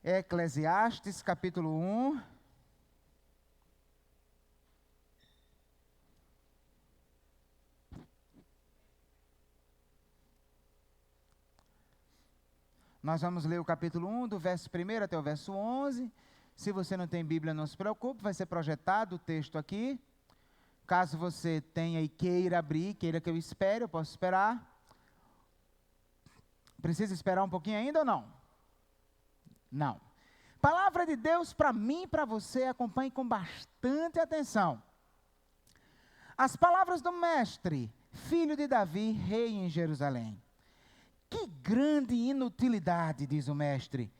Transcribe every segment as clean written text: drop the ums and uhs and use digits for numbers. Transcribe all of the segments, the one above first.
Eclesiastes, capítulo 1. Nós vamos ler o capítulo 1, do verso 1 até o verso 11. Se você não tem Bíblia, não se preocupe, vai ser projetado o texto aqui. Caso você tenha e queira abrir, queira que eu espere, eu posso esperar. Precisa esperar um pouquinho ainda ou não? Não. Palavra de Deus para mim e para você, acompanhe com bastante atenção. As palavras do mestre, filho de Davi, rei em Jerusalém. Que grande inutilidade, diz o mestre.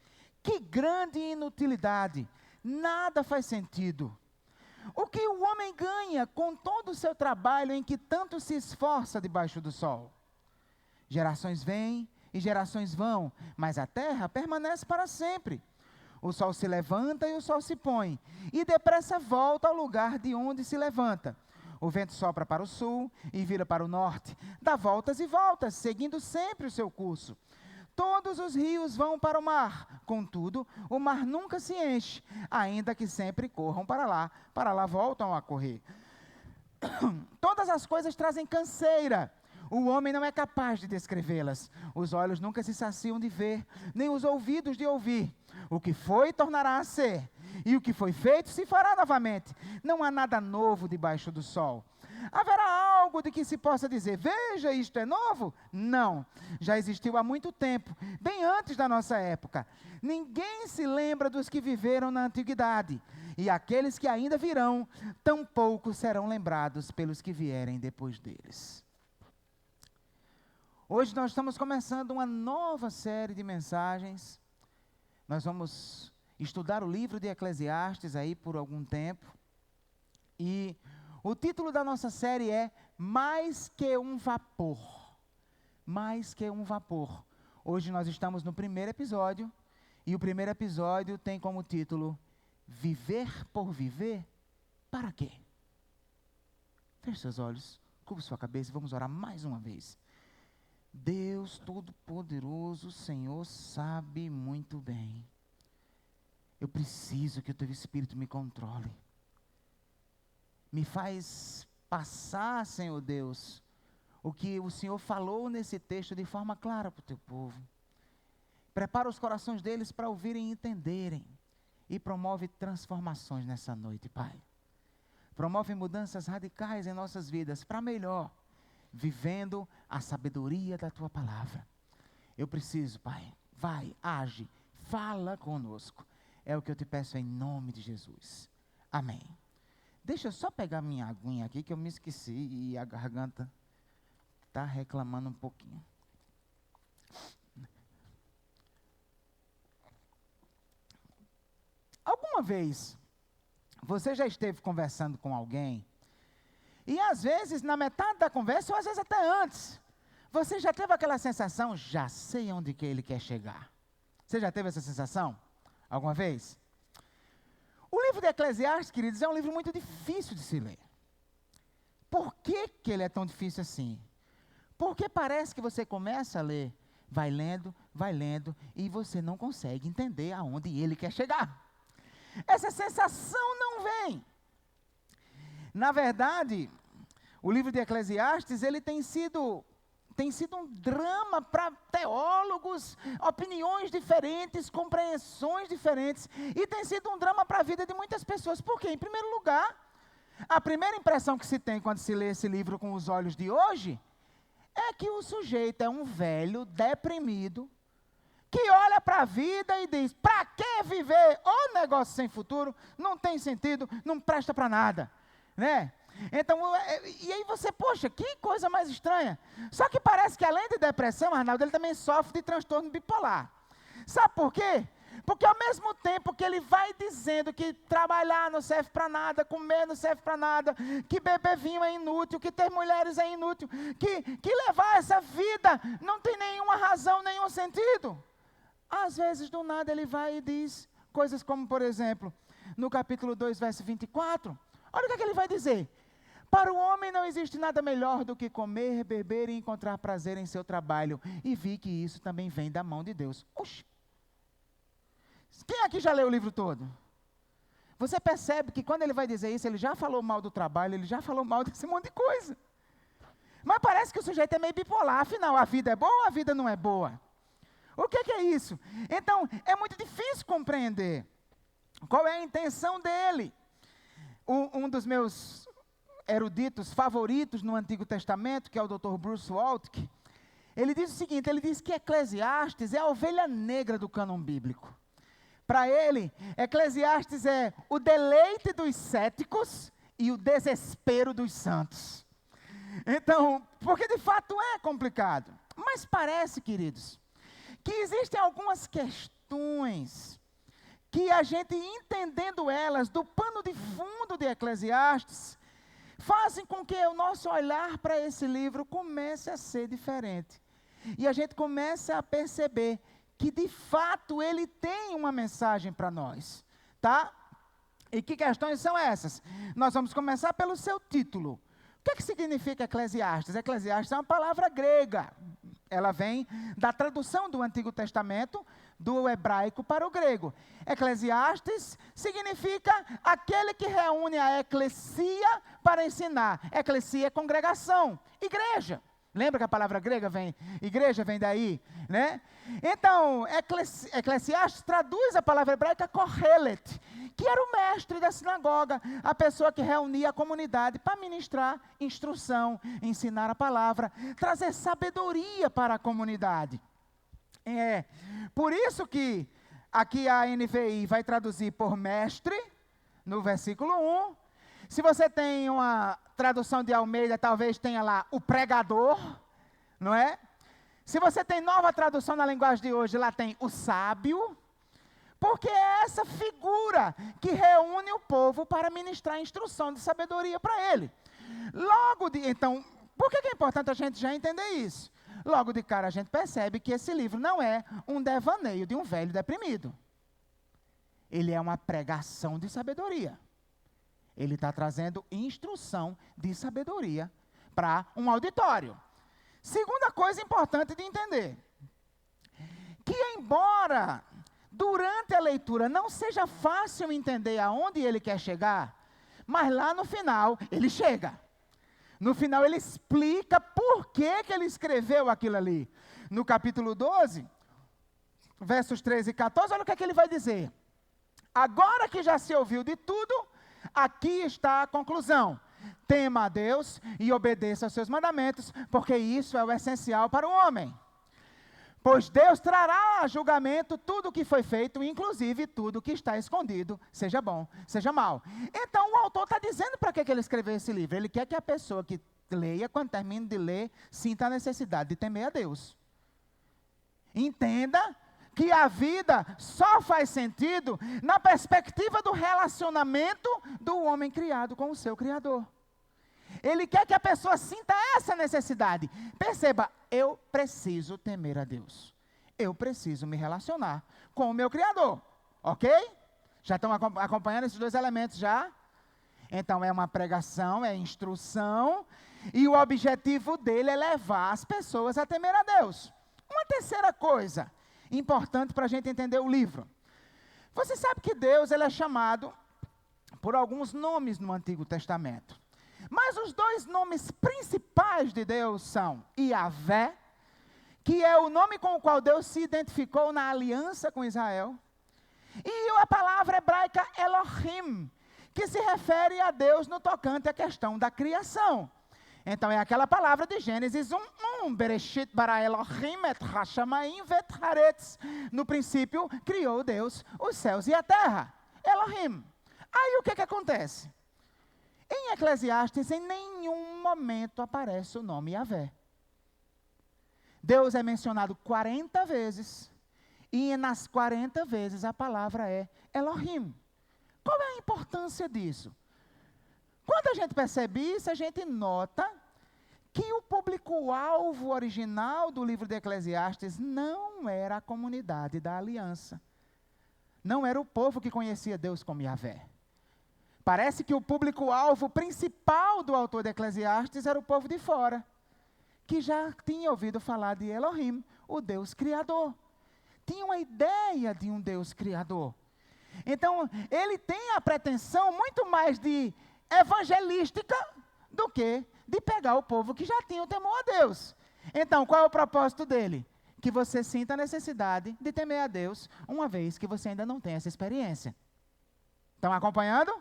Que grande inutilidade. Nada faz sentido. O que o homem ganha com todo o seu trabalho em que tanto se esforça debaixo do sol? Gerações vêm e gerações vão, mas a terra permanece para sempre. O sol se levanta e o sol se põe, e depressa volta ao lugar de onde se levanta. O vento sopra para o sul e vira para o norte, dá voltas e voltas, seguindo sempre o seu curso. Todos os rios vão para o mar, contudo, o mar nunca se enche, ainda que sempre corram para lá voltam a correr. Todas as coisas trazem canseira, o homem não é capaz de descrevê-las. Os olhos nunca se saciam de ver, nem os ouvidos de ouvir. O que foi, tornará a ser, e o que foi feito, se fará novamente. Não há nada novo debaixo do sol. Haverá algo de que se possa dizer, veja, isto é novo? Não, já existiu há muito tempo, bem antes da nossa época. Ninguém se lembra dos que viveram na antiguidade, e aqueles que ainda virão, tampouco serão lembrados pelos que vierem depois deles. Hoje nós estamos começando uma nova série de mensagens. Nós vamos estudar o livro de Eclesiastes aí por algum tempo. E o título da nossa série é Mais que um Vapor. Mais que um Vapor. Hoje nós estamos no primeiro episódio. E o primeiro episódio tem como título Viver por Viver? Para quê? Feche seus olhos, curva sua cabeça e vamos orar mais uma vez. Deus Todo-Poderoso, o Senhor sabe muito bem. Eu preciso que o Teu Espírito me controle. Me faz passar, Senhor Deus, o que o Senhor falou nesse texto de forma clara para o Teu povo. Prepara os corações deles para ouvirem e entenderem. E promove transformações nessa noite, Pai. Promove mudanças radicais em nossas vidas para melhor. Vivendo a sabedoria da Tua palavra. Eu preciso, Pai, vai, age, fala conosco. É o que eu te peço em nome de Jesus. Amém. Deixa eu só pegar minha aguinha aqui que eu me esqueci e a garganta está reclamando um pouquinho. Alguma vez você já esteve conversando com alguém e às vezes, na metade da conversa, ou às vezes até antes, você já teve aquela sensação, já sei onde que ele quer chegar. Você já teve essa sensação? Alguma vez? O livro de Eclesiastes, queridos, é um livro muito difícil de se ler. Por que que ele é tão difícil assim? Porque parece que você começa a ler, vai lendo, e você não consegue entender aonde ele quer chegar. Essa sensação não vem. Na verdade, o livro de Eclesiastes, ele tem sido um drama para teólogos, opiniões diferentes, compreensões diferentes, e tem sido um drama para a vida de muitas pessoas. Por quê? Em primeiro lugar, a primeira impressão que se tem quando se lê esse livro com os olhos de hoje, é que o sujeito é um velho deprimido, que olha para a vida e diz, para que viver? Ô negócio sem futuro, não tem sentido, não presta para nada. Né? Então, e aí você, poxa, que coisa mais estranha. Só que parece que além de depressão, Arnaldo, ele também sofre de transtorno bipolar. Sabe por quê? Porque ao mesmo tempo que ele vai dizendo que trabalhar não serve para nada, comer não serve para nada, que beber vinho é inútil, que ter mulheres é inútil, que levar essa vida não tem nenhuma razão, nenhum sentido. Às vezes, do nada, ele vai e diz coisas como, por exemplo, no capítulo 2, verso 24, olha o que ele vai dizer. Para o homem não existe nada melhor do que comer, beber e encontrar prazer em seu trabalho. E vi que isso também vem da mão de Deus. Oxi. Quem aqui já leu o livro todo? Você percebe que quando ele vai dizer isso, ele já falou mal do trabalho, ele já falou mal desse monte de coisa. Mas parece que o sujeito é meio bipolar, afinal, a vida é boa ou a vida não é boa? O que é isso? Então, é muito difícil compreender qual é a intenção dele. Um dos meus eruditos favoritos no Antigo Testamento, que é o Dr. Bruce Waltke, ele diz o seguinte, ele diz que Eclesiastes é a ovelha negra do cânon bíblico. Para ele, Eclesiastes é o deleite dos céticos e o desespero dos santos. Então, porque de fato é complicado. Mas parece, queridos, que existem algumas questões que a gente, entendendo elas do pano de fundo de Eclesiastes, fazem com que o nosso olhar para esse livro comece a ser diferente. E a gente comece a perceber que de fato ele tem uma mensagem para nós, tá? E que questões são essas? Nós vamos começar pelo seu título. O que significa Eclesiastes? Eclesiastes é uma palavra grega. Ela vem da tradução do Antigo Testamento, do hebraico para o grego. Eclesiastes significa aquele que reúne a eclesia para ensinar. Eclesia é congregação, igreja. Lembra que a palavra grega igreja vem daí, né? Então, Eclesiastes traduz a palavra hebraica Kohelet, que era o mestre da sinagoga, a pessoa que reunia a comunidade para ministrar instrução, ensinar a palavra, trazer sabedoria para a comunidade. Por isso que aqui a NVI vai traduzir por mestre, no versículo 1. Se você tem uma tradução de Almeida, talvez tenha lá o pregador, não é? Se você tem nova tradução na linguagem de hoje, lá tem o sábio, porque é essa figura que reúne o povo para ministrar instrução de sabedoria para ele. Então, por que é importante a gente já entender isso? Logo de cara a gente percebe que esse livro não é um devaneio de um velho deprimido. Ele é uma pregação de sabedoria. Ele está trazendo instrução de sabedoria para um auditório. Segunda coisa importante de entender, que embora durante a leitura não seja fácil entender aonde ele quer chegar, mas lá no final ele chega. No final ele explica por que ele escreveu aquilo ali. No capítulo 12, versos 13 e 14, olha o que é que ele vai dizer. Agora que já se ouviu de tudo, aqui está a conclusão. Tema a Deus e obedeça aos seus mandamentos, porque isso é o essencial para o homem. Pois Deus trará a julgamento tudo o que foi feito, inclusive tudo o que está escondido, seja bom, seja mal. Então o autor está dizendo para que ele escreveu esse livro. Ele quer que a pessoa que leia, quando termine de ler, sinta a necessidade de temer a Deus. Entenda que a vida só faz sentido na perspectiva do relacionamento do homem criado com o seu Criador. Ele quer que a pessoa sinta essa necessidade. Perceba, eu preciso temer a Deus. Eu preciso me relacionar com o meu Criador. Ok? Já estão acompanhando esses dois elementos já? Então é uma pregação, é instrução, e o objetivo dele é levar as pessoas a temer a Deus. Uma terceira coisa importante para a gente entender o livro. Você sabe que Deus ele é chamado por alguns nomes no Antigo Testamento. Mas os dois nomes principais de Deus são Yahvé, que é o nome com o qual Deus se identificou na aliança com Israel, e a palavra hebraica Elohim, que se refere a Deus no tocante à questão da criação. Então é aquela palavra de Gênesis 1:1, Bereshit bara Elohim et hashamayim vet haaretz. No princípio criou Deus os céus e a terra. Elohim. Aí o que acontece? Em Eclesiastes, em nenhum momento aparece o nome Yahvé. Deus é mencionado 40 vezes, e nas 40 vezes a palavra é Elohim. Qual é a importância disso? Quando a gente percebe isso, a gente nota que o público-alvo original do livro de Eclesiastes não era a comunidade da aliança. Não era o povo que conhecia Deus como Yahvé. Parece que o público-alvo principal do autor de Eclesiastes era o povo de fora, que já tinha ouvido falar de Elohim, o Deus Criador. tinha uma ideia de um Deus criador. Então, ele tem a pretensão muito mais de evangelística do que de pegar o povo que já tinha o temor a Deus. Então, qual é o propósito dele? Que você sinta a necessidade de temer a Deus, uma vez que você ainda não tem essa experiência. Estão acompanhando?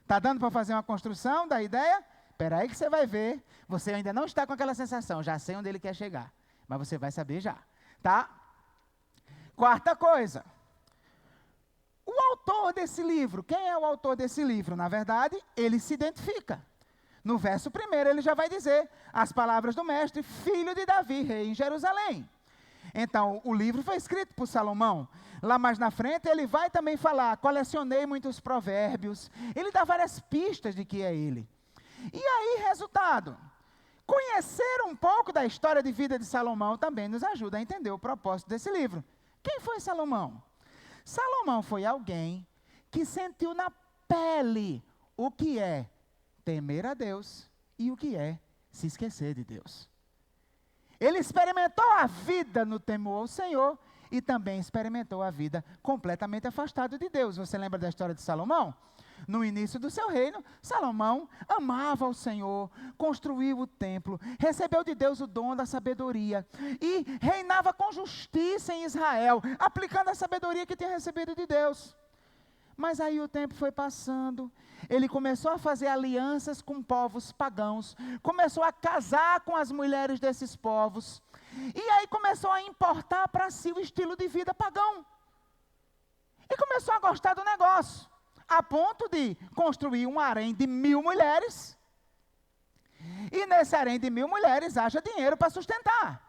Está dando para fazer uma construção da ideia? Espera aí que você vai ver. Você ainda não está com aquela sensação, já sei onde ele quer chegar. Mas você vai saber já, tá? Quarta coisa. O autor desse livro, quem é o autor desse livro? Na verdade, ele se identifica. No verso 1, ele já vai dizer as palavras do mestre, filho de Davi, rei em Jerusalém. Então, o livro foi escrito por Salomão. Lá mais na frente, ele vai também falar, colecionei muitos provérbios. Ele dá várias pistas de que é ele. E aí, resultado, conhecer um pouco da história de vida de Salomão também nos ajuda a entender o propósito desse livro. Quem foi Salomão? Salomão foi alguém que sentiu na pele o que é temer a Deus e o que é se esquecer de Deus. Ele experimentou a vida no temor ao Senhor e também experimentou a vida completamente afastado de Deus. Você lembra da história de Salomão? No início do seu reino, Salomão amava o Senhor, construiu o templo, recebeu de Deus o dom da sabedoria e reinava com justiça em Israel, aplicando a sabedoria que tinha recebido de Deus. Mas aí o tempo foi passando, ele começou a fazer alianças com povos pagãos, começou a casar com as mulheres desses povos, e aí começou a importar para si o estilo de vida pagão. E começou a gostar do negócio, a ponto de construir um harém de 1000 mulheres, e nesse harém de 1000 mulheres haja dinheiro para sustentar.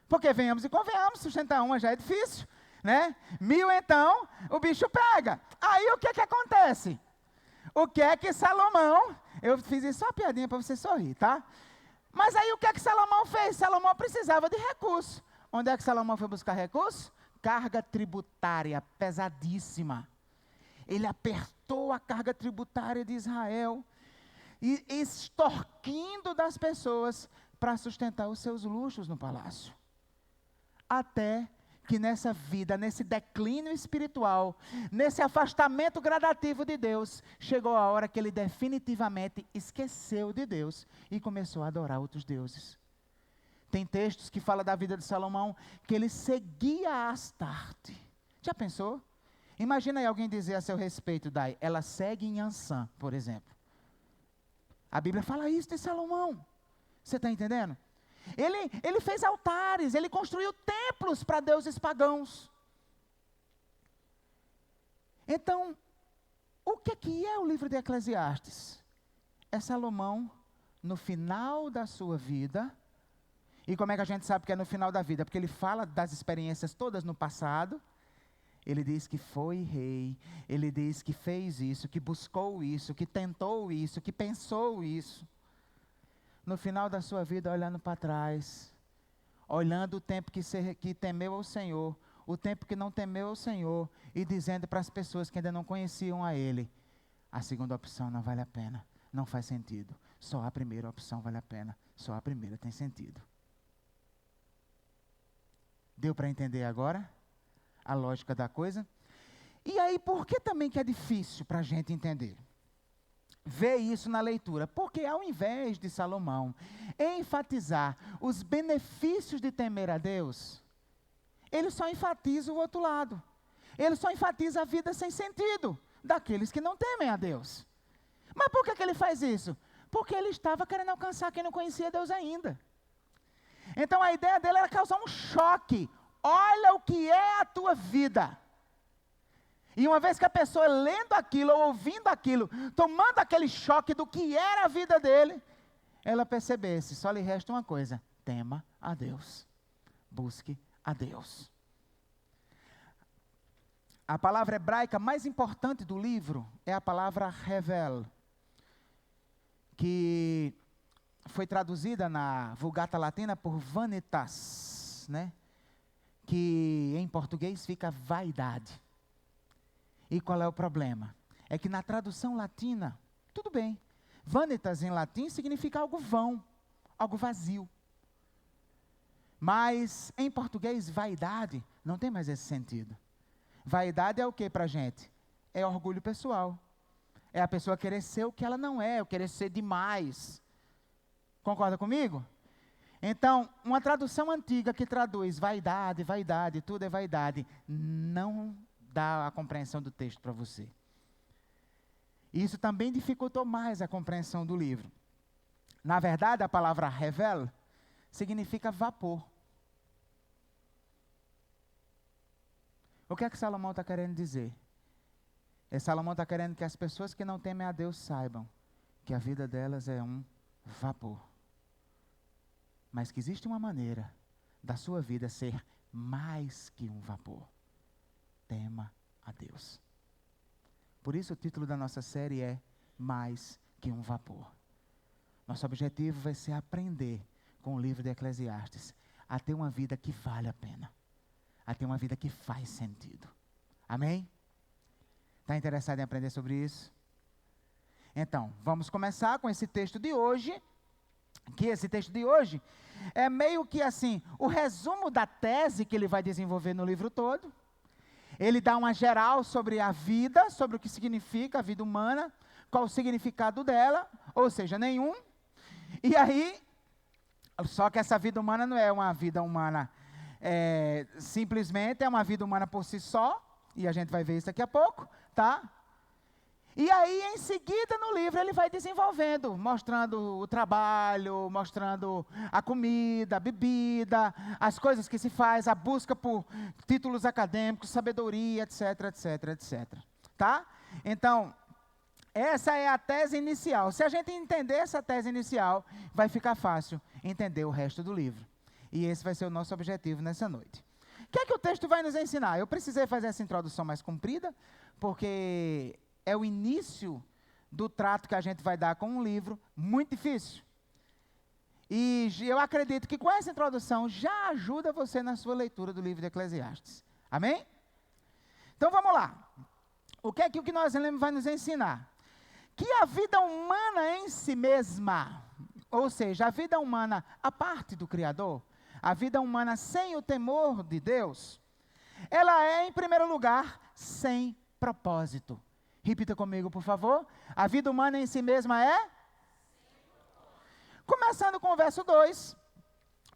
Porque venhamos e convenhamos, sustentar uma já é difícil, né? 1000 então, o bicho pega. Aí o que acontece? O que é que Salomão, eu fiz isso só uma piadinha para você sorrir, tá? Mas aí o que é que Salomão fez? Salomão precisava de recursos. Onde é que Salomão foi buscar recursos? Carga tributária pesadíssima. Ele apertou a carga tributária de Israel, e extorquindo das pessoas para sustentar os seus luxos no palácio. Até que nessa vida, nesse declínio espiritual, nesse afastamento gradativo de Deus, chegou a hora que ele definitivamente esqueceu de Deus e começou a adorar outros deuses. Tem textos que falam da vida de Salomão, que ele seguia a Astarte. Já pensou? Imagina aí alguém dizer a seu respeito, Dai, ela segue em Ansã, por exemplo. A Bíblia fala isso de Salomão. Você está entendendo? Ele fez altares, ele construiu templos para deuses pagãos. Então, o que é o livro de Eclesiastes? É Salomão, no final da sua vida. E como é que a gente sabe que é no final da vida? Porque ele fala das experiências todas no passado. Ele diz que foi rei, ele diz que fez isso, que buscou isso, que tentou isso, que pensou isso. No final da sua vida, olhando para trás, olhando o tempo que temeu ao Senhor, o tempo que não temeu ao Senhor, e dizendo para as pessoas que ainda não conheciam a Ele, a segunda opção não vale a pena, não faz sentido. Só a primeira opção vale a pena, só a primeira tem sentido. Deu para entender agora a lógica da coisa? E aí, por que também que é difícil para a gente entender? Vê isso na leitura, porque ao invés de Salomão enfatizar os benefícios de temer a Deus, ele só enfatiza o outro lado. Ele só enfatiza a vida sem sentido daqueles que não temem a Deus. Mas por que ele faz isso? Porque ele estava querendo alcançar quem não conhecia Deus ainda. Então a ideia dele era causar um choque. Olha o que é a tua vida. E uma vez que a pessoa lendo aquilo, ou ouvindo aquilo, tomando aquele choque do que era a vida dele, ela percebesse, só lhe resta uma coisa: tema a Deus, busque a Deus. A palavra hebraica mais importante do livro é a palavra revel, que foi traduzida na Vulgata Latina por vanitas, né? Que em português fica vaidade. E qual é o problema? É que na tradução latina, tudo bem, vanitas em latim significa algo vão, algo vazio. Mas em português, vaidade não tem mais esse sentido. Vaidade é o que para a gente? É orgulho pessoal. É a pessoa querer ser o que ela não é, ou querer ser demais. Concorda comigo? Então, uma tradução antiga que traduz vaidade, vaidade, tudo é vaidade, não dá a compreensão do texto para você. Isso também dificultou mais a compreensão do livro. Na verdade, a palavra revel significa vapor. O que é que Salomão está querendo dizer? Salomão está querendo que as pessoas que não temem a Deus saibam que a vida delas é um vapor. Mas que existe uma maneira da sua vida ser mais que um vapor. Tema a Deus. Por isso o título da nossa série é Mais que um Vapor. Nosso objetivo vai ser aprender com o livro de Eclesiastes a ter uma vida que vale a pena. A ter uma vida que faz sentido. Amém? Está interessado em aprender sobre isso? Então, vamos começar com esse texto de hoje. Que esse texto de hoje é meio que assim, o resumo da tese que ele vai desenvolver no livro todo. Ele dá uma geral sobre a vida, sobre o que significa a vida humana, qual o significado dela, ou seja, nenhum. E aí, só que essa vida humana não é uma vida humana simplesmente, é uma vida humana por si só, e a gente vai ver isso daqui a pouco, tá? E aí, em seguida, no livro, ele vai desenvolvendo, mostrando o trabalho, mostrando a comida, a bebida, as coisas que se faz, a busca por títulos acadêmicos, sabedoria, etc, etc, etc. Tá? Então, essa é a tese inicial. Se a gente entender essa tese inicial, vai ficar fácil entender o resto do livro. E esse vai ser o nosso objetivo nessa noite. O que é que o texto vai nos ensinar? Eu precisei fazer essa introdução mais comprida, porque é o início do trato que a gente vai dar com um livro muito difícil. E eu acredito que com essa introdução já ajuda você na sua leitura do livro de Eclesiastes. Amém? Então vamos lá. O que é que o que nós lemos vai nos ensinar? Que a vida humana em si mesma, ou seja, a vida humana à parte do Criador, a vida humana sem o temor de Deus, ela é, em primeiro lugar, sem propósito. Repita comigo, por favor. A vida humana em si mesma é? Começando com o verso 2,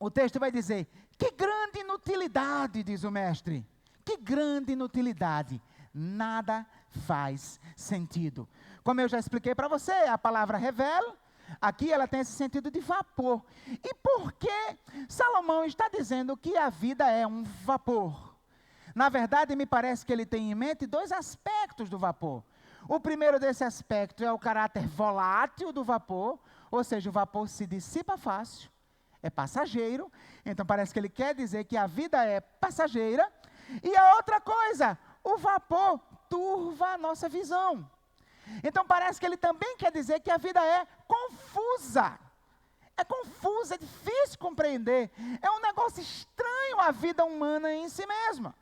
o texto vai dizer: que grande inutilidade, diz o mestre. Que grande inutilidade. Nada faz sentido. Como eu já expliquei para você, a palavra revela, aqui ela tem esse sentido de vapor. E por que Salomão está dizendo que a vida é um vapor? Na verdade, me parece que ele tem em mente dois aspectos do vapor. O primeiro desse aspecto é o caráter volátil do vapor, ou seja, o vapor se dissipa fácil, é passageiro. Então parece que ele quer dizer que a vida é passageira. E a outra coisa, o vapor turva a nossa visão. Então parece que ele também quer dizer que a vida é confusa. É confusa, é difícil compreender. É um negócio estranho a vida humana em si mesma.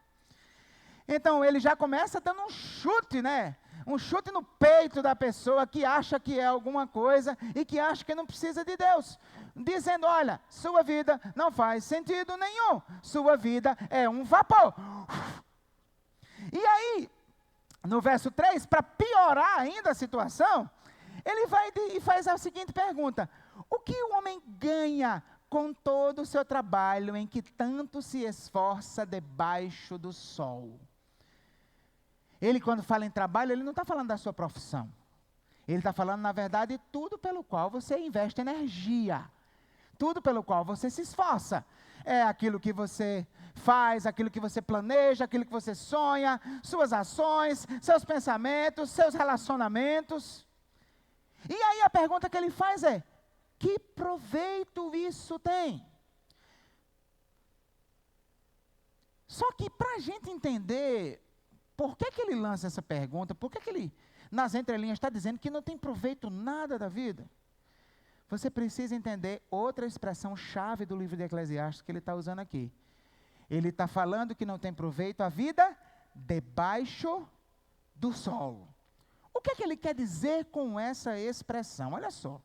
Então ele já começa dando um chute, né? Um chute no peito da pessoa que acha que é alguma coisa e que acha que não precisa de Deus. Dizendo, olha, sua vida não faz sentido nenhum. Sua vida é um vapor. E aí, no verso 3, para piorar ainda a situação, ele vai e faz a seguinte pergunta: o que o homem ganha com todo o seu trabalho em que tanto se esforça debaixo do sol? Ele, quando fala em trabalho, ele não está falando da sua profissão. Ele está falando, na verdade, tudo pelo qual você investe energia. Tudo pelo qual você se esforça. É aquilo que você faz, aquilo que você planeja, aquilo que você sonha, suas ações, seus pensamentos, seus relacionamentos. E aí a pergunta que ele faz é: que proveito isso tem? Só que para a gente entender por que ele lança essa pergunta, por que ele, nas entrelinhas, está dizendo que não tem proveito nada da vida, você precisa entender outra expressão chave do livro de Eclesiastes que ele está usando aqui. Ele está falando que não tem proveito a vida debaixo do sol. O que ele quer dizer com essa expressão? Olha só.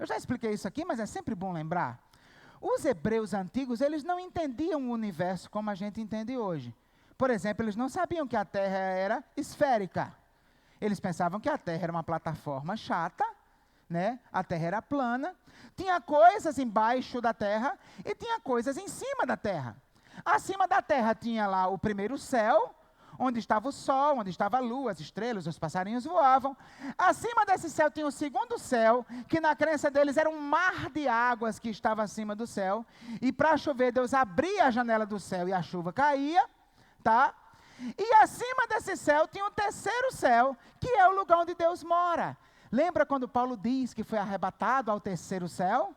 Eu já expliquei isso aqui, mas é sempre bom lembrar. Os hebreus antigos, eles não entendiam o universo como a gente entende hoje. Por exemplo, eles não sabiam que a Terra era esférica. Eles pensavam que a Terra era uma plataforma chata, né? A Terra era plana. Tinha coisas embaixo da Terra e tinha coisas em cima da Terra. Acima da Terra tinha lá o primeiro céu, onde estava o sol, onde estava a lua, as estrelas, os passarinhos voavam. Acima desse céu tinha o segundo céu, que na crença deles era um mar de águas que estava acima do céu. E para chover, Deus abria a janela do céu e a chuva caía, tá? E acima desse céu tinha o terceiro céu, que é o lugar onde Deus mora. Lembra quando Paulo diz que foi arrebatado ao terceiro céu?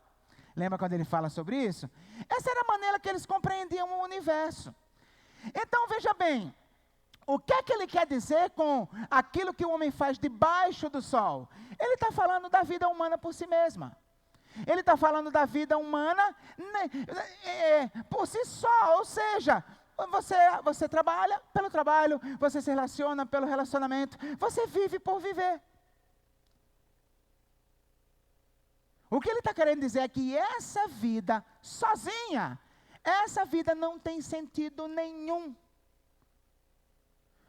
Lembra quando ele fala sobre isso? Essa era a maneira que eles compreendiam o universo. Então, veja bem, o que é que ele quer dizer com aquilo que o homem faz debaixo do sol? Ele está falando da vida humana por si mesma. Ele está falando da vida humana por si só, ou seja, você trabalha pelo trabalho, você se relaciona pelo relacionamento, você vive por viver. O que ele está querendo dizer é que essa vida sozinha, essa vida não tem sentido nenhum.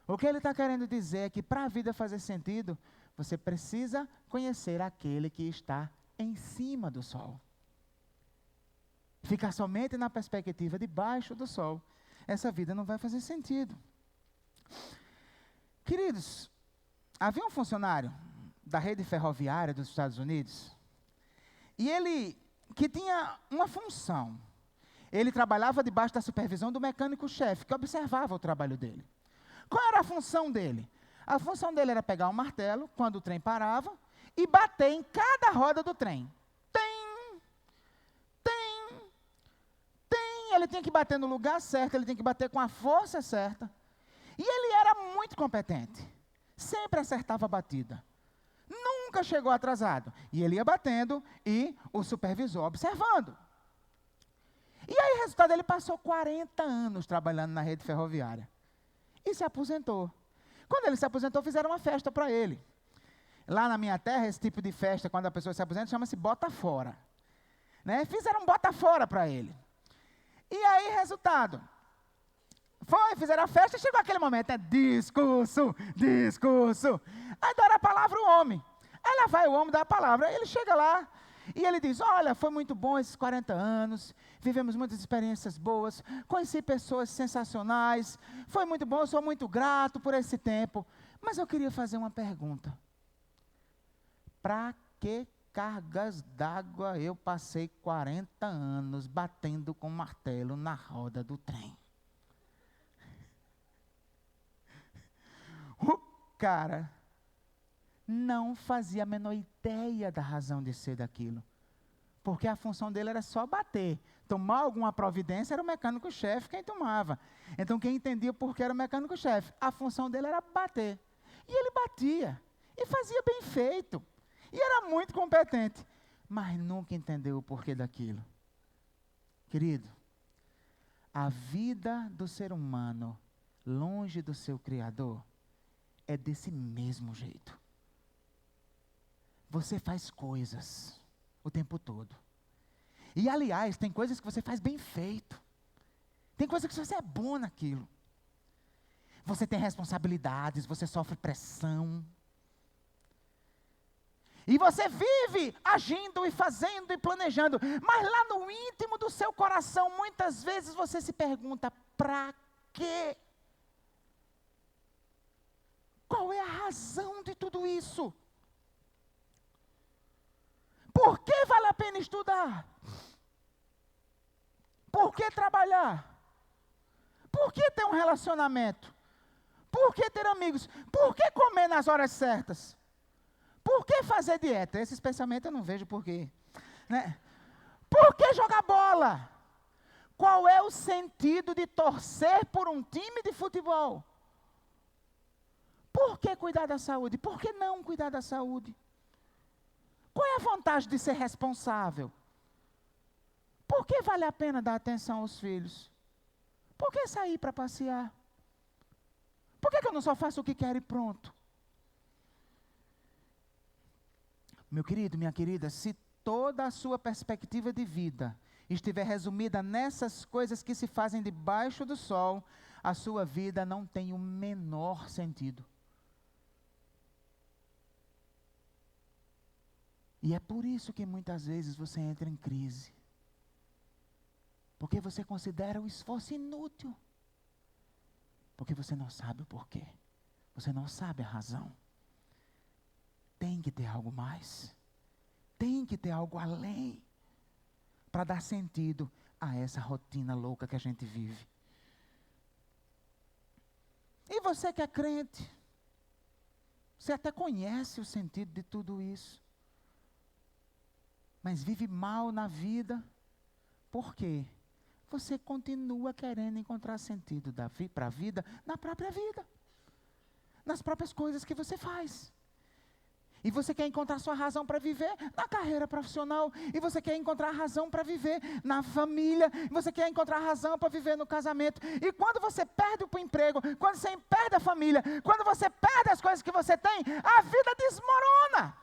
O que ele está querendo dizer é que para a vida fazer sentido, você precisa conhecer aquele que está em cima do sol. Ficar somente na perspectiva de baixo do sol, essa vida não vai fazer sentido. Queridos, havia um funcionário da rede ferroviária dos Estados Unidos, e ele que tinha uma função. Ele trabalhava debaixo da supervisão do mecânico-chefe, que observava o trabalho dele. Qual era a função dele? A função dele era pegar um martelo, quando o trem parava, e bater em cada roda do trem. Tem. Ele tinha que bater no lugar certo, ele tinha que bater com a força certa. E ele era muito competente. Sempre acertava a batida. Nunca chegou atrasado. E ele ia batendo e o supervisor observando. E aí, resultado, ele passou 40 anos trabalhando na rede ferroviária. E se aposentou. Quando ele se aposentou, fizeram uma festa para ele. Lá na minha terra, esse tipo de festa, quando a pessoa se aposenta, chama-se bota fora. Né? Fizeram um bota fora para ele. E aí, resultado, fizeram a festa, chegou aquele momento, discurso. Aí deram a palavra ao homem. Aí lá vai o homem dar a palavra. Aí ele chega lá e ele diz, olha, foi muito bom esses 40 anos, vivemos muitas experiências boas, conheci pessoas sensacionais, foi muito bom, eu sou muito grato por esse tempo. Mas eu queria fazer uma pergunta. Para que cargas d'água eu passei 40 anos batendo com martelo na roda do trem? O cara não fazia a menor ideia da razão de ser daquilo. Porque a função dele era só bater. Tomar alguma providência era o mecânico-chefe quem tomava. Então quem entendia por que era o mecânico-chefe? A função dele era bater. E ele batia. E fazia bem feito. E era muito competente. Mas nunca entendeu o porquê daquilo. Querido, a vida do ser humano, longe do seu Criador, é desse mesmo jeito. Você faz coisas o tempo todo. E, aliás, tem coisas que você faz bem feito. Tem coisas que você é bom naquilo. Você tem responsabilidades, você sofre pressão. E você vive agindo e fazendo e planejando. Mas lá no íntimo do seu coração, muitas vezes você se pergunta, para quê? Qual é a razão de tudo isso? Por que vale a pena estudar? Por que trabalhar? Por que ter um relacionamento? Por que ter amigos? Por que comer nas horas certas? Por que fazer dieta? Esses pensamentos eu não vejo por quê. Né? Por que jogar bola? Qual é o sentido de torcer por um time de futebol? Por que cuidar da saúde? Por que não cuidar da saúde? Qual é a vantagem de ser responsável? Por que vale a pena dar atenção aos filhos? Por que sair para passear? Por que eu não só faço o que quero e pronto? Meu querido, minha querida, se toda a sua perspectiva de vida estiver resumida nessas coisas que se fazem debaixo do sol, a sua vida não tem o menor sentido. E é por isso que muitas vezes você entra em crise. Porque você considera o esforço inútil. Porque você não sabe o porquê. Você não sabe a razão. Tem que ter algo mais. Tem que ter algo além. Para dar sentido a essa rotina louca que a gente vive. E você que é crente, você até conhece o sentido de tudo isso, mas vive mal na vida. Por quê? Você continua querendo encontrar sentido para a vida na própria vida, nas próprias coisas que você faz. E você quer encontrar sua razão para viver na carreira profissional. E você quer encontrar razão para viver na família. E você quer encontrar razão para viver no casamento. E quando você perde o emprego, quando você perde a família, quando você perde as coisas que você tem, a vida desmorona.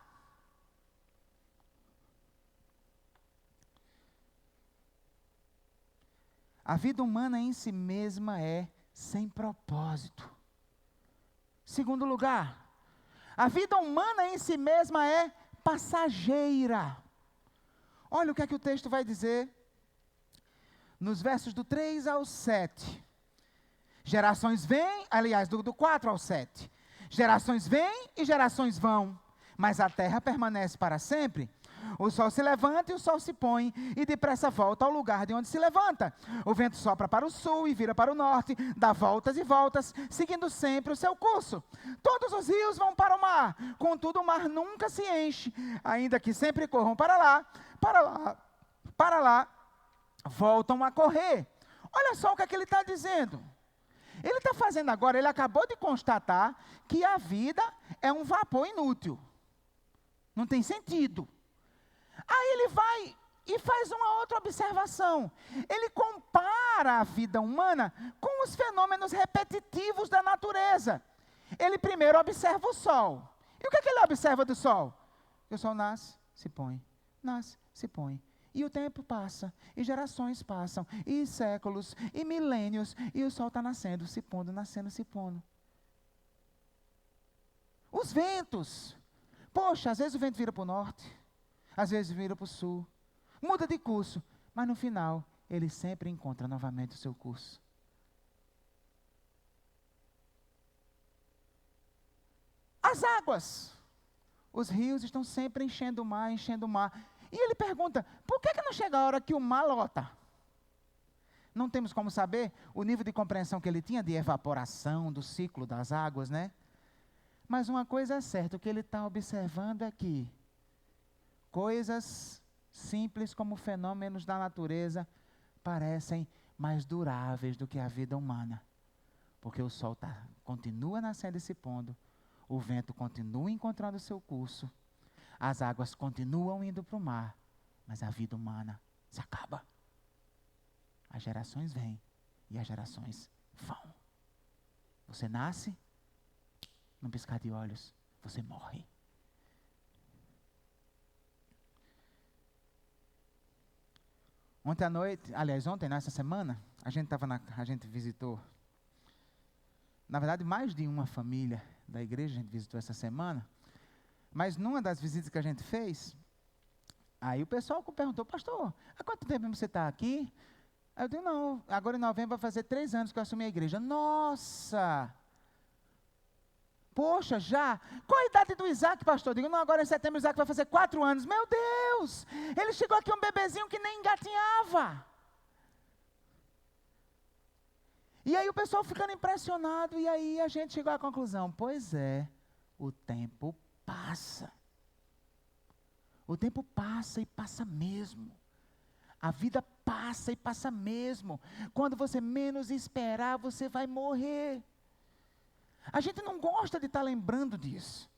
A vida humana em si mesma é sem propósito. Segundo lugar, a vida humana em si mesma é passageira. Olha o que é que o texto vai dizer. Nos versos do 3 ao 7. Gerações vêm, aliás, do 4 ao 7. Gerações vêm e gerações vão, mas a terra permanece para sempre. O sol se levanta e o sol se põe, e depressa volta ao lugar de onde se levanta. O vento sopra para o sul e vira para o norte, dá voltas e voltas, seguindo sempre o seu curso. Todos os rios vão para o mar, contudo o mar nunca se enche, ainda que sempre corram para lá, voltam a correr. Olha só o que é que ele está dizendo. Ele está fazendo agora, ele acabou de constatar que a vida é um vapor inútil. Não tem sentido. Aí ele vai e faz uma outra observação. Ele compara a vida humana com os fenômenos repetitivos da natureza. Ele primeiro observa o sol. E o que é que ele observa do sol? Que o sol nasce, se põe, nasce, se põe. E o tempo passa, e gerações passam, e séculos, e milênios, e o sol está nascendo, se pondo, nascendo, se pondo. Os ventos. Poxa, às vezes o vento vira para o norte. Às vezes vira para o sul, muda de curso, mas no final, ele sempre encontra novamente o seu curso. As águas, os rios estão sempre enchendo o mar, enchendo o mar. E ele pergunta, por que não chega a hora que o mar lota? Não temos como saber o nível de compreensão que ele tinha de evaporação, do ciclo das águas, né? Mas uma coisa é certa, o que ele está observando é que coisas simples como fenômenos da natureza parecem mais duráveis do que a vida humana. Porque o sol continua nascendo e se pondo, o vento continua encontrando o seu curso, as águas continuam indo para o mar, mas a vida humana se acaba. As gerações vêm e as gerações vão. Você nasce, num piscar de olhos, você morre. Ontem, nessa semana, a gente visitou, na verdade, mais de uma família da igreja, a gente visitou essa semana, mas numa das visitas que a gente fez, aí o pessoal perguntou, pastor, há quanto tempo você está aqui? Aí eu disse, não, agora em novembro vai fazer 3 anos que eu assumi a igreja. Nossa! Poxa, já? Qual a idade do Isaac, pastor? Eu digo, não, agora em setembro o Isaac vai fazer 4 anos. Meu Deus! Ele chegou aqui um bebezinho que nem engatinhava. E aí o pessoal ficando impressionado, e aí a gente chegou à conclusão, pois é, o tempo passa. O tempo passa e passa mesmo. A vida passa e passa mesmo. Quando você menos esperar, você vai morrer. A gente não gosta de estar lembrando disso.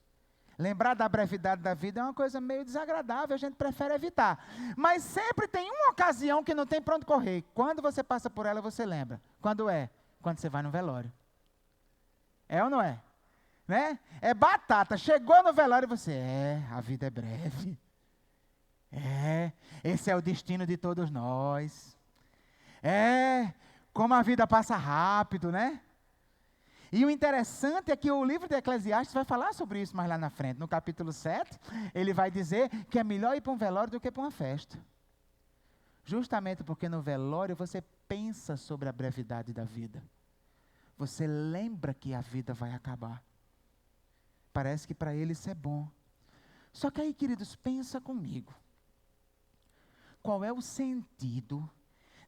Lembrar da brevidade da vida é uma coisa meio desagradável, a gente prefere evitar. Mas sempre tem uma ocasião que não tem para onde correr. Quando você passa por ela, você lembra. Quando é? Quando você vai no velório. É ou não é? Né? É batata. Chegou no velório e você, a vida é breve. Esse é o destino de todos nós. Como a vida passa rápido, né? E o interessante é que o livro de Eclesiastes vai falar sobre isso mais lá na frente. No capítulo 7, ele vai dizer que é melhor ir para um velório do que para uma festa. Justamente porque no velório você pensa sobre a brevidade da vida. Você lembra que a vida vai acabar. Parece que para ele isso é bom. Só que aí, queridos, pensa comigo. Qual é o sentido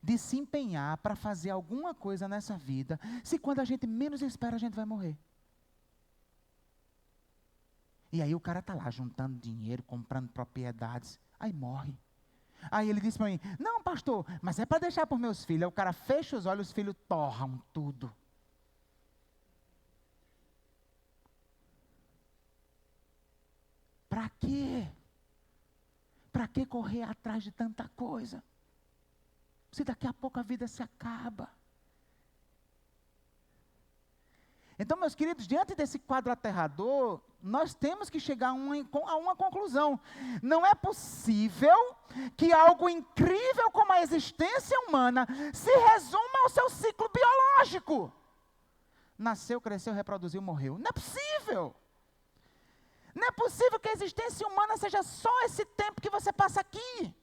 de se empenhar para fazer alguma coisa nessa vida, se quando a gente menos espera, a gente vai morrer? E aí o cara está lá juntando dinheiro, comprando propriedades, aí morre. Aí ele disse para mim, não pastor, mas é para deixar para os meus filhos. Aí o cara fecha os olhos, os filhos torram tudo. Para quê? Para que correr atrás de tanta coisa? Se daqui a pouco a vida se acaba. Então, meus queridos, diante desse quadro aterrador, nós temos que chegar a uma conclusão. Não é possível que algo incrível como a existência humana se resuma ao seu ciclo biológico. Nasceu, cresceu, reproduziu, morreu. Não é possível. Não é possível que a existência humana seja só esse tempo que você passa aqui.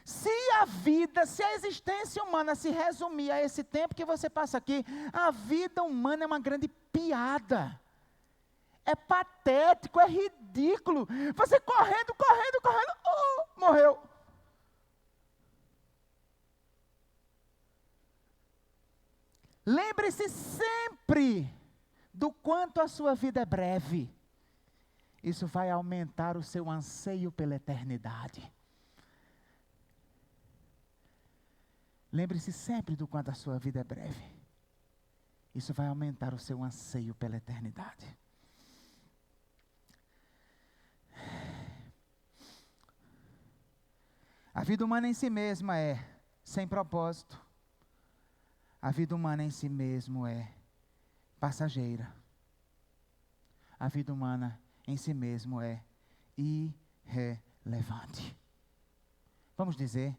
Se a existência humana se resumir a esse tempo que você passa aqui, a vida humana é uma grande piada. É patético, é ridículo. Você correndo, morreu. Lembre-se sempre do quanto a sua vida é breve. Isso vai aumentar o seu anseio pela eternidade. Lembre-se sempre do quanto a sua vida é breve. Isso vai aumentar o seu anseio pela eternidade. A vida humana em si mesma é sem propósito. A vida humana em si mesma é passageira. A vida humana em si mesma é irrelevante. Vamos dizer,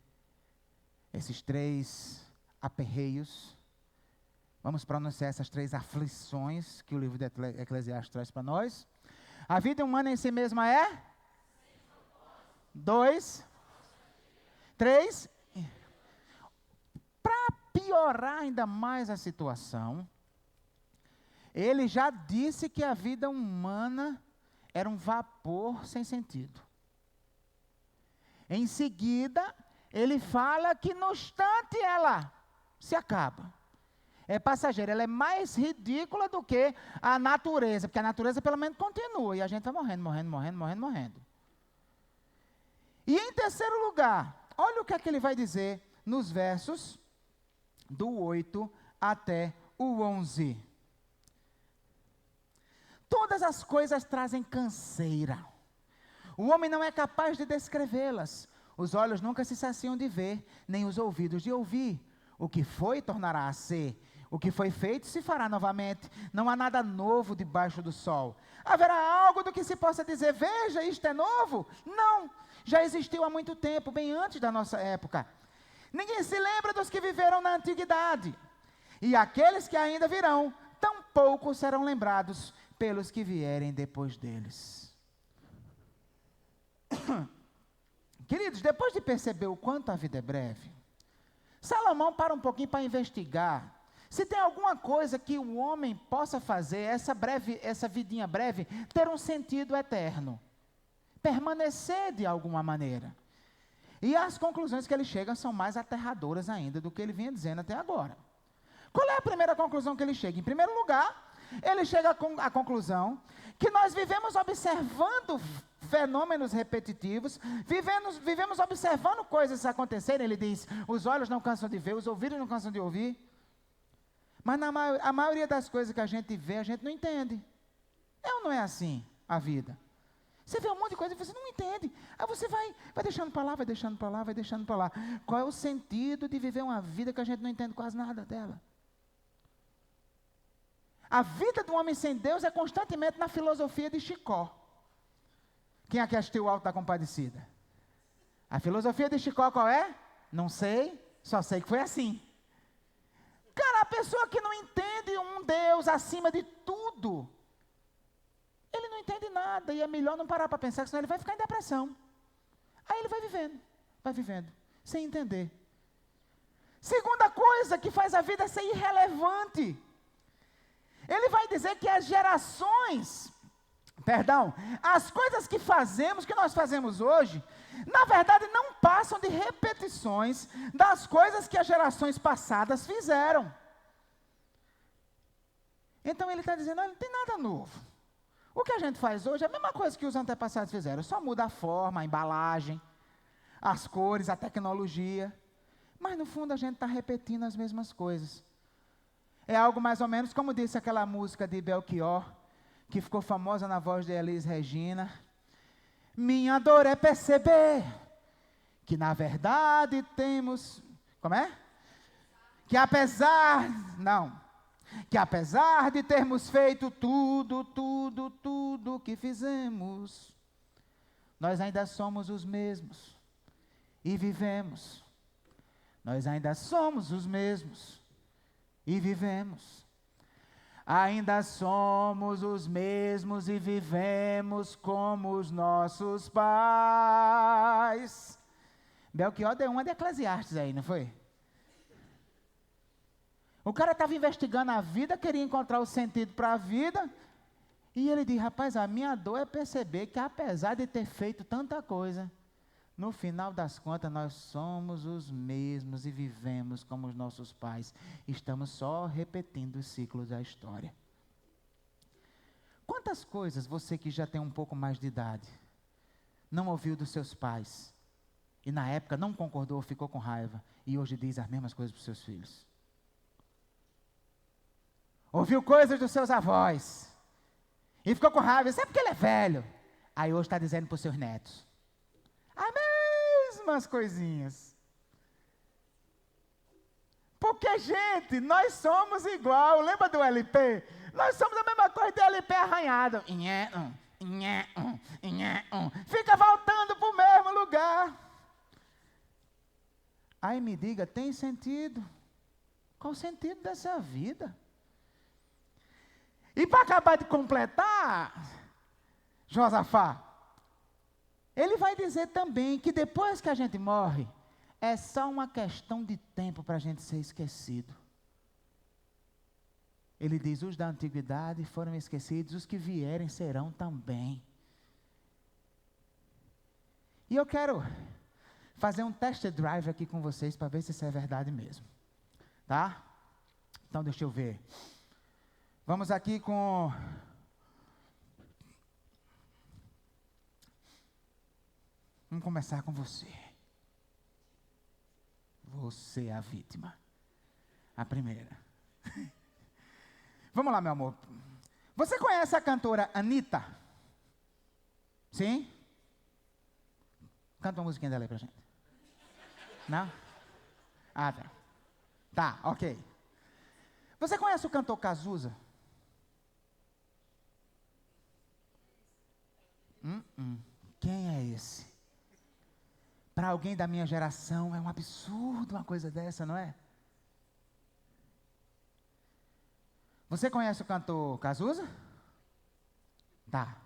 esses 3 aperreios, vamos pronunciar essas 3 aflições que o livro de Eclesiastes traz para nós. A vida humana em si mesma é? 2, 3. Para piorar ainda mais a situação, ele já disse que a vida humana era um vapor sem sentido. Em seguida, ele fala que no instante ela se acaba. É passageira, ela é mais ridícula do que a natureza, porque a natureza pelo menos continua, e a gente vai morrendo. E em terceiro lugar, olha o que é que ele vai dizer nos versos do 8 até o 11. Todas as coisas trazem canseira. O homem não é capaz de descrevê-las. Os olhos nunca se saciam de ver, nem os ouvidos de ouvir. O que foi, tornará a ser. O que foi feito, se fará novamente. Não há nada novo debaixo do sol. Haverá algo do que se possa dizer, veja, isto é novo? Não, já existiu há muito tempo, bem antes da nossa época. Ninguém se lembra dos que viveram na antiguidade. E aqueles que ainda virão, tampouco serão lembrados pelos que vierem depois deles. Queridos, depois de perceber o quanto a vida é breve, Salomão para um pouquinho para investigar se tem alguma coisa que o homem possa fazer, essa vidinha breve, ter um sentido eterno, permanecer de alguma maneira. E as conclusões que ele chega são mais aterradoras ainda do que ele vinha dizendo até agora. Qual é a primeira conclusão que ele chega? Em primeiro lugar, ele chega à conclusão que nós vivemos observando fenômenos repetitivos, vivemos observando coisas acontecerem. Ele diz, os olhos não cansam de ver, os ouvidos não cansam de ouvir. Mas a maioria das coisas que a gente vê, a gente não entende. É ou não é assim a vida? Você vê um monte de coisa e você não entende. Aí você vai deixando para lá, vai deixando para lá, vai deixando para lá. Qual é o sentido de viver uma vida que a gente não entende quase nada dela? A vida do homem sem Deus é constantemente na filosofia de Chicó. Quem aqui assistiu o Alto da Compadecida? A filosofia de Chicó qual é? Não sei, só sei que foi assim. Cara, a pessoa que não entende um Deus acima de tudo, ele não entende nada, e é melhor não parar para pensar, senão ele vai ficar em depressão. Aí ele vai vivendo, sem entender. Segunda coisa que faz a vida ser irrelevante, ele vai dizer que as coisas que nós fazemos hoje, na verdade não passam de repetições das coisas que as gerações passadas fizeram. Então ele está dizendo, olha, não tem nada novo. O que a gente faz hoje é a mesma coisa que os antepassados fizeram, só muda a forma, a embalagem, as cores, a tecnologia, mas no fundo a gente está repetindo as mesmas coisas. É algo mais ou menos como disse aquela música de Belchior, que ficou famosa na voz de Elis Regina. Minha dor é perceber que na verdade temos, como é? Que apesar de termos feito tudo que fizemos, nós ainda somos os mesmos e vivemos. Nós ainda somos os mesmos e vivemos. Ainda somos os mesmos e vivemos como os nossos pais. Belchior deu uma de Eclesiastes aí, não foi? O cara estava investigando a vida, queria encontrar o sentido para a vida, e ele diz, rapaz, a minha dor é perceber que apesar de ter feito tanta coisa, no final das contas nós somos os mesmos e vivemos como os nossos pais. Estamos só repetindo os ciclos da história. Quantas coisas você que já tem um pouco mais de idade, não ouviu dos seus pais, e na época não concordou, ficou com raiva, e hoje diz as mesmas coisas para os seus filhos? Ouviu coisas dos seus avós, e ficou com raiva, sabe porque ele é velho? Aí hoje está dizendo para os seus netos. As mesmas coisinhas. Porque, gente, nós somos igual. Lembra do LP? Nós somos a mesma coisa do LP arranhado. Fica voltando para o mesmo lugar. Aí me diga, tem sentido? Qual o sentido dessa vida? E para acabar de completar, Josafá, ele vai dizer também que depois que a gente morre, é só uma questão de tempo para a gente ser esquecido. Ele diz, os da antiguidade foram esquecidos, os que vierem serão também. E eu quero fazer um test drive aqui com vocês, para ver se isso é verdade mesmo. Tá? Então deixa eu ver. Vamos aqui com... Vamos começar com você. Você é a vítima. A primeira. Vamos lá, meu amor. Você conhece a cantora Anitta? Sim? Canta uma musiquinha dela aí pra gente. Não? Ah, tá. Tá, ok. Você conhece o cantor Cazuza? Quem é esse? Para alguém da minha geração é um absurdo uma coisa dessa, não é? Você conhece o cantor Cazuza? Tá.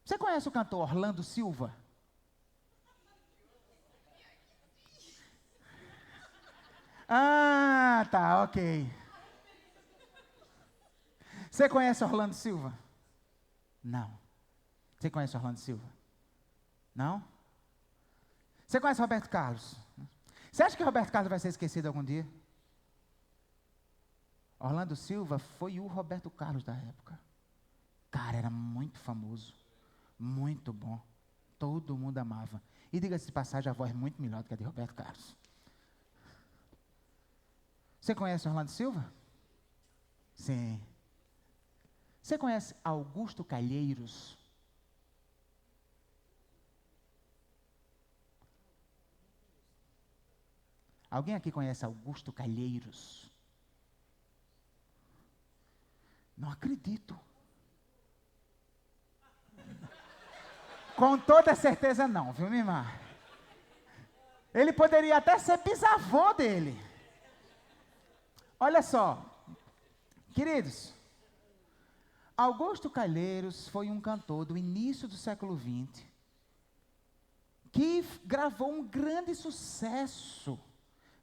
Você conhece o cantor Orlando Silva? Ah, tá, ok. Você conhece Orlando Silva? Não. Você conhece Orlando Silva? Não? Você conhece Roberto Carlos? Você acha que Roberto Carlos vai ser esquecido algum dia? Orlando Silva foi o Roberto Carlos da época. Cara, era muito famoso, muito bom. Todo mundo amava. E diga-se de passagem, a voz é muito melhor do que a de Roberto Carlos. Você conhece Orlando Silva? Sim. Você conhece Augusto Calheiros? Alguém aqui conhece Augusto Calheiros? Não acredito. Com toda certeza não, viu, minha irmã? Ele poderia até ser bisavô dele. Olha só, queridos, Augusto Calheiros foi um cantor do início do século XX que gravou um grande sucesso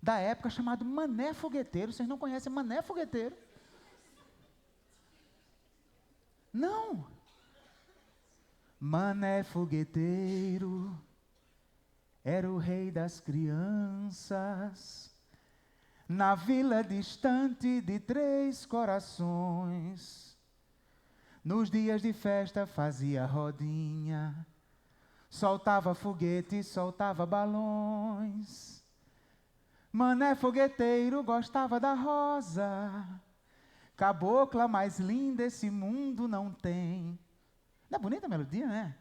da época chamado Mané Fogueteiro. Vocês não conhecem Mané Fogueteiro? Não. Mané Fogueteiro era o rei das crianças, na vila distante de 3 corações. Nos dias de festa fazia rodinha, soltava foguete, soltava balões. Mané Fogueteiro gostava da rosa, cabocla mais linda esse mundo não tem. Não é bonita a melodia, né?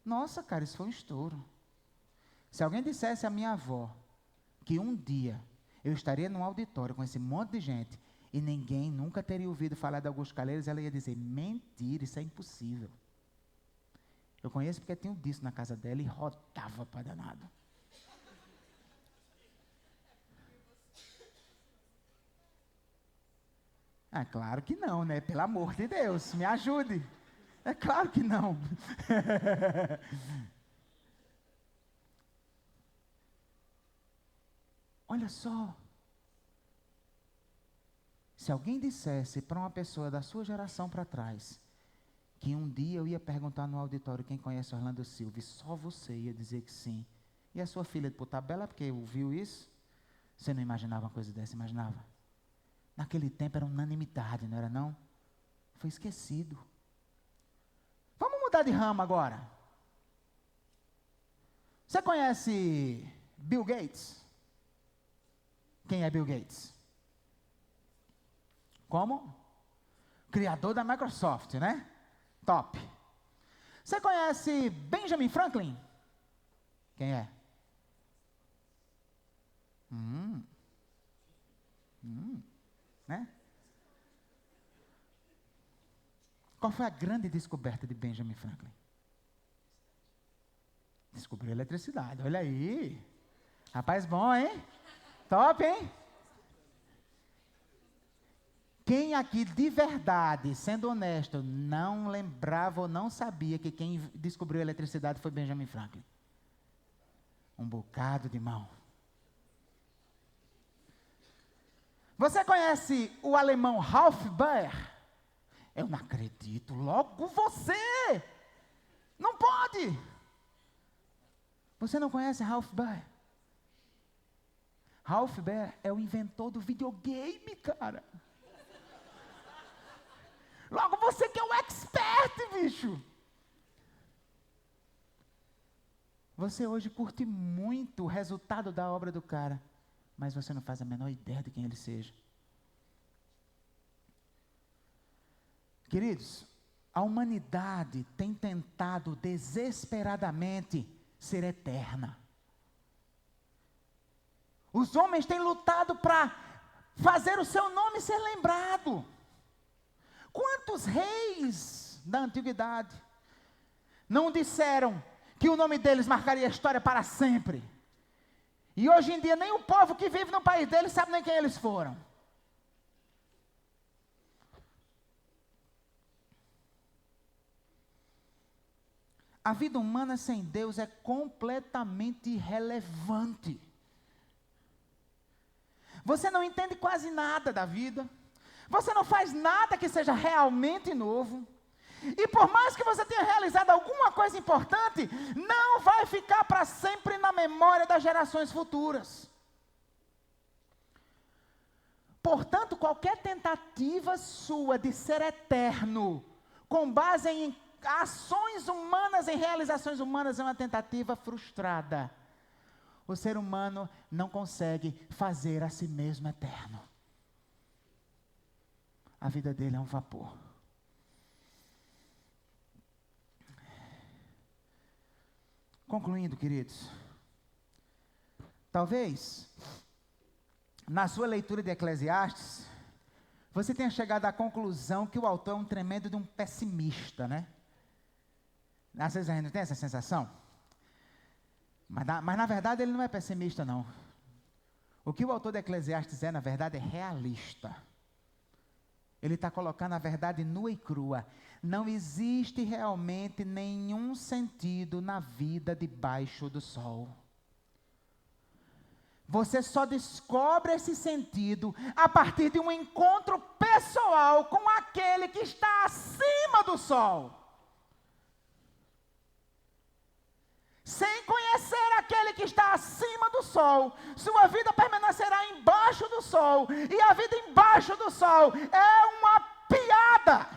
Nossa, cara, isso foi um estouro. Se alguém dissesse à minha avó que um dia eu estaria num auditório com esse monte de gente e ninguém nunca teria ouvido falar de Augusto Calheiros, ela ia dizer, mentira, isso é impossível. Eu conheço porque tinha um disco na casa dela e rodava para danado. Ah, claro que não, né? Pelo amor de Deus, me ajude. É claro que não. Olha só. Se alguém dissesse para uma pessoa da sua geração para trás, que um dia eu ia perguntar no auditório quem conhece Orlando Silva, e só você ia dizer que sim. E a sua filha de Putabela, porque ouviu isso, você não imaginava uma coisa dessa, imaginava? Naquele tempo era unanimidade, não era não? Foi esquecido. Vamos mudar de ramo agora. Você conhece Bill Gates? Quem é Bill Gates? Como? Criador da Microsoft, né? Top. Você conhece Benjamin Franklin? Quem é? Né? Qual foi a grande descoberta de Benjamin Franklin? Descobriu a eletricidade, olha aí. Rapaz bom, hein? Top, hein? Quem aqui de verdade, sendo honesto, não lembrava ou não sabia que quem descobriu a eletricidade foi Benjamin Franklin? Um bocado de mão. Você conhece o alemão Ralph Baer? Eu não acredito, logo você! Não pode! Você não conhece Ralph Baer? Ralph Baer é o inventor do videogame, cara. Logo você que é o expert, bicho. Você hoje curte muito o resultado da obra do cara, mas você não faz a menor ideia de quem ele seja. Queridos, a humanidade tem tentado desesperadamente ser eterna. Os homens têm lutado para fazer o seu nome ser lembrado. Quantos reis da antiguidade não disseram que o nome deles marcaria a história para sempre? E hoje em dia nem o povo que vive no país deles sabe nem quem eles foram. A vida humana sem Deus é completamente irrelevante. Você não entende quase nada da vida. Você não faz nada que seja realmente novo. E por mais que você tenha realizado alguma coisa importante, não vai ficar para sempre na memória das gerações futuras. Portanto, qualquer tentativa sua de ser eterno, com base em ações humanas, em realizações humanas, é uma tentativa frustrada. O ser humano não consegue fazer a si mesmo eterno. A vida dele é um vapor. Concluindo, queridos, talvez, na sua leitura de Eclesiastes, você tenha chegado à conclusão que o autor é um tremendo de um pessimista, né? Às vezes a gente não tem essa sensação. Mas na verdade ele não é pessimista, não. O que o autor de Eclesiastes é, na verdade, é realista. Ele está colocando a verdade nua e crua. Não existe realmente nenhum sentido na vida debaixo do sol. Você só descobre esse sentido a partir de um encontro pessoal com aquele que está acima do sol. Sem conhecer aquele que está acima do sol, sua vida permanecerá embaixo do sol. E a vida embaixo do sol é uma piada.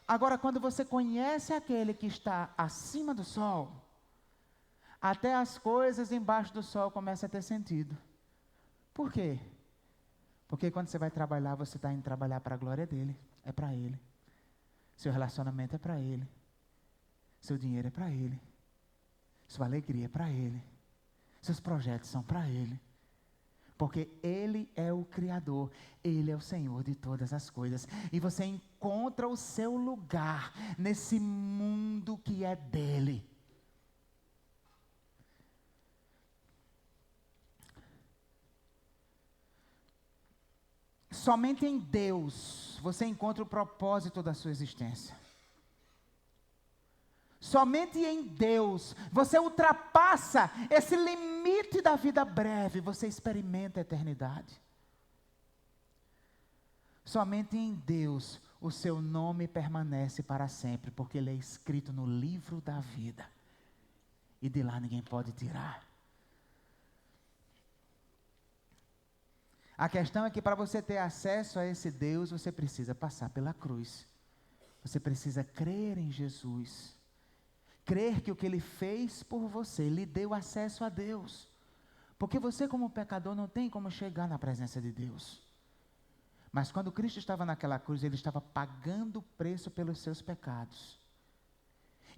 Agora, quando você conhece aquele que está acima do sol, até as coisas embaixo do sol começam a ter sentido. Por quê? Porque quando você vai trabalhar, você está indo trabalhar para a glória dele, é para ele. Seu relacionamento é para ele. Seu dinheiro é para ele. Sua alegria é para ele. Seus projetos são para ele. Porque ele é o Criador. Ele é o Senhor de todas as coisas. E você encontra o seu lugar nesse mundo que é dele. Somente em Deus você encontra o propósito da sua existência. Somente em Deus você ultrapassa esse limite da vida breve, você experimenta a eternidade. Somente em Deus o seu nome permanece para sempre, porque ele é escrito no livro da vida. E de lá ninguém pode tirar. A questão é que para você ter acesso a esse Deus, você precisa passar pela cruz. Você precisa crer em Jesus. Crer que o que Ele fez por você, lhe deu acesso a Deus. Porque você como pecador não tem como chegar na presença de Deus. Mas quando Cristo estava naquela cruz, Ele estava pagando o preço pelos seus pecados.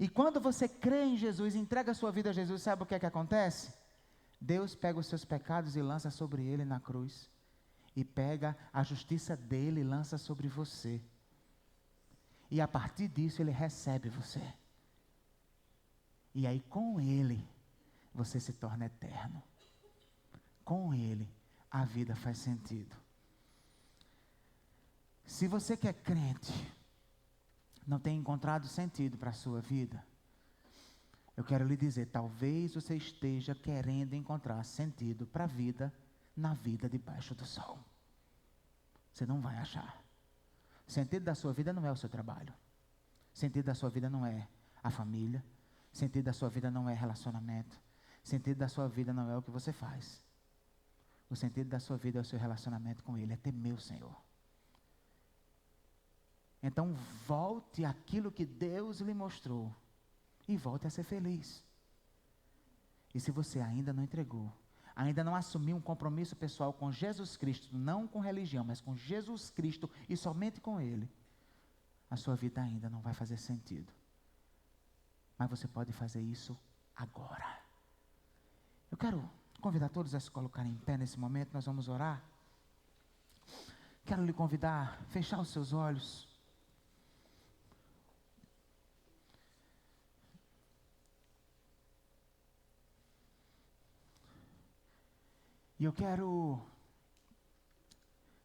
E quando você crê em Jesus, entrega a sua vida a Jesus, sabe o que é que acontece? Deus pega os seus pecados e lança sobre Ele na cruz. E pega a justiça dele e lança sobre você. E a partir disso ele recebe você. E aí com ele você se torna eterno. Com ele a vida faz sentido. Se você que é crente não tem encontrado sentido para a sua vida, eu quero lhe dizer, talvez você esteja querendo encontrar sentido para a vida na vida debaixo do sol. Você não vai achar. O sentido da sua vida não é o seu trabalho. O sentido da sua vida não é a família. O sentido da sua vida não é relacionamento. O sentido da sua vida não é o que você faz. O sentido da sua vida é o seu relacionamento com Ele, é temer o Senhor. Então volte àquilo que Deus lhe mostrou e volte a ser feliz. E se você ainda não entregou, ainda não assumiu um compromisso pessoal com Jesus Cristo, não com religião, mas com Jesus Cristo e somente com Ele, a sua vida ainda não vai fazer sentido. Mas você pode fazer isso agora. Eu quero convidar todos a se colocarem em pé nesse momento, nós vamos orar. Quero lhe convidar a fechar os seus olhos. E eu quero,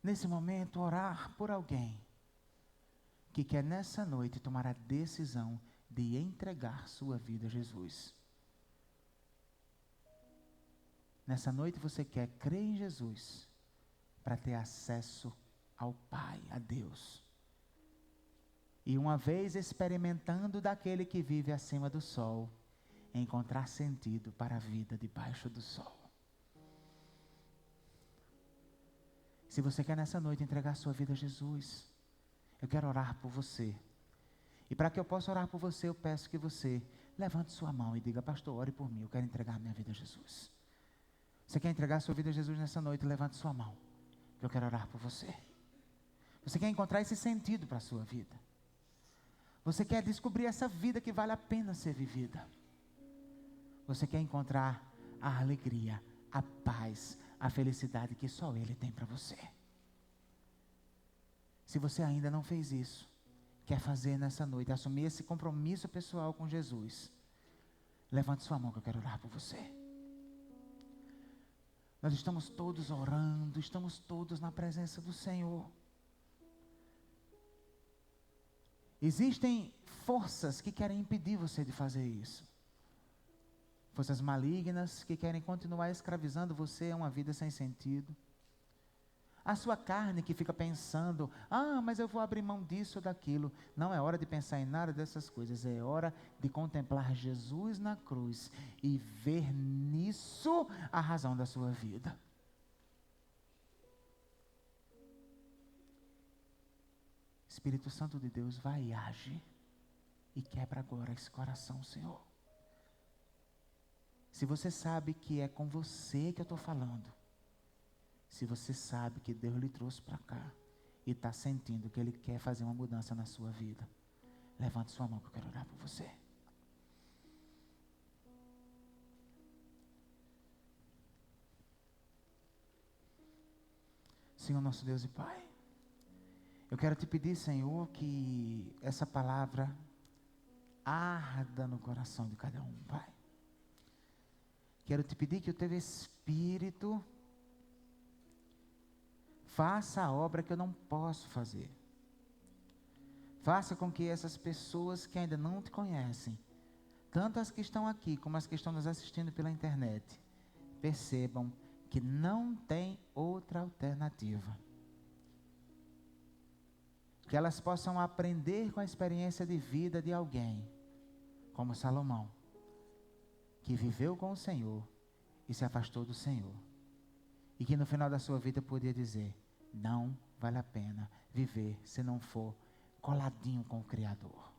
nesse momento, orar por alguém que quer nessa noite tomar a decisão de entregar sua vida a Jesus. Nessa noite você quer crer em Jesus para ter acesso ao Pai, a Deus. E uma vez experimentando daquele que vive acima do sol, encontrar sentido para a vida debaixo do sol. Se você quer nessa noite entregar sua vida a Jesus, eu quero orar por você. E para que eu possa orar por você, eu peço que você levante sua mão e diga, pastor, ore por mim, eu quero entregar minha vida a Jesus. Você quer entregar sua vida a Jesus nessa noite? Levante sua mão, que eu quero orar por você. Você quer encontrar esse sentido para a sua vida? Você quer descobrir essa vida que vale a pena ser vivida? Você quer encontrar a alegria, a paz, a felicidade que só Ele tem para você? Se você ainda não fez isso, quer fazer nessa noite, assumir esse compromisso pessoal com Jesus, levante sua mão que eu quero orar por você. Nós estamos todos orando, estamos todos na presença do Senhor. Existem forças que querem impedir você de fazer isso. Forças malignas que querem continuar escravizando você a uma vida sem sentido. A sua carne que fica pensando, mas eu vou abrir mão disso ou daquilo. Não é hora de pensar em nada dessas coisas, é hora de contemplar Jesus na cruz e ver nisso a razão da sua vida. Espírito Santo de Deus, vai e age e quebra agora esse coração, Senhor. Se você sabe que é com você que eu estou falando, se você sabe que Deus lhe trouxe para cá e está sentindo que Ele quer fazer uma mudança na sua vida, levante sua mão que eu quero orar por você. Senhor nosso Deus e Pai, eu quero te pedir, Senhor, que essa palavra arda no coração de cada um, Pai. Quero te pedir que o teu Espírito faça a obra que eu não posso fazer. Faça com que essas pessoas que ainda não te conhecem, tanto as que estão aqui como as que estão nos assistindo pela internet, percebam que não tem outra alternativa. Que elas possam aprender com a experiência de vida de alguém, como Salomão, que viveu com o Senhor e se afastou do Senhor. E que no final da sua vida podia dizer, não vale a pena viver se não for coladinho com o Criador.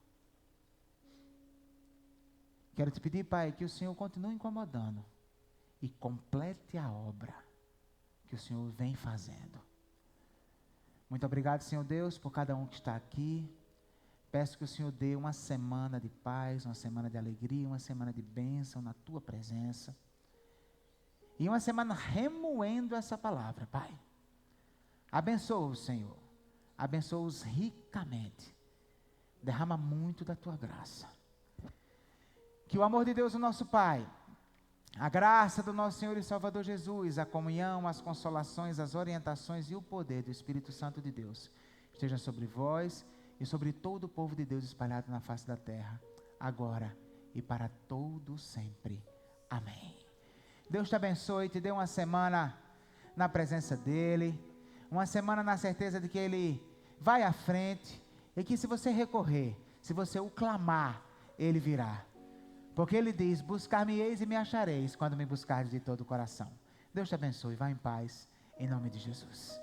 Quero te pedir, Pai, que o Senhor continue incomodando e complete a obra que o Senhor vem fazendo. Muito obrigado, Senhor Deus, por cada um que está aqui. Peço que o Senhor dê uma semana de paz, uma semana de alegria, uma semana de bênção na Tua presença. E uma semana remoendo essa palavra, Pai. Abençoa-os, Senhor. Abençoa-os ricamente. Derrama muito da Tua graça. Que o amor de Deus, o nosso Pai, a graça do nosso Senhor e Salvador Jesus, a comunhão, as consolações, as orientações e o poder do Espírito Santo de Deus esteja sobre vós e sobre todo o povo de Deus espalhado na face da terra, agora e para todo sempre. Amém. Deus te abençoe e te dê uma semana na presença dEle, uma semana na certeza de que Ele vai à frente e que se você recorrer, se você o clamar, Ele virá. Porque Ele diz, buscar-me-eis e me achareis quando me buscardes de todo o coração. Deus te abençoe, vá em paz, em nome de Jesus.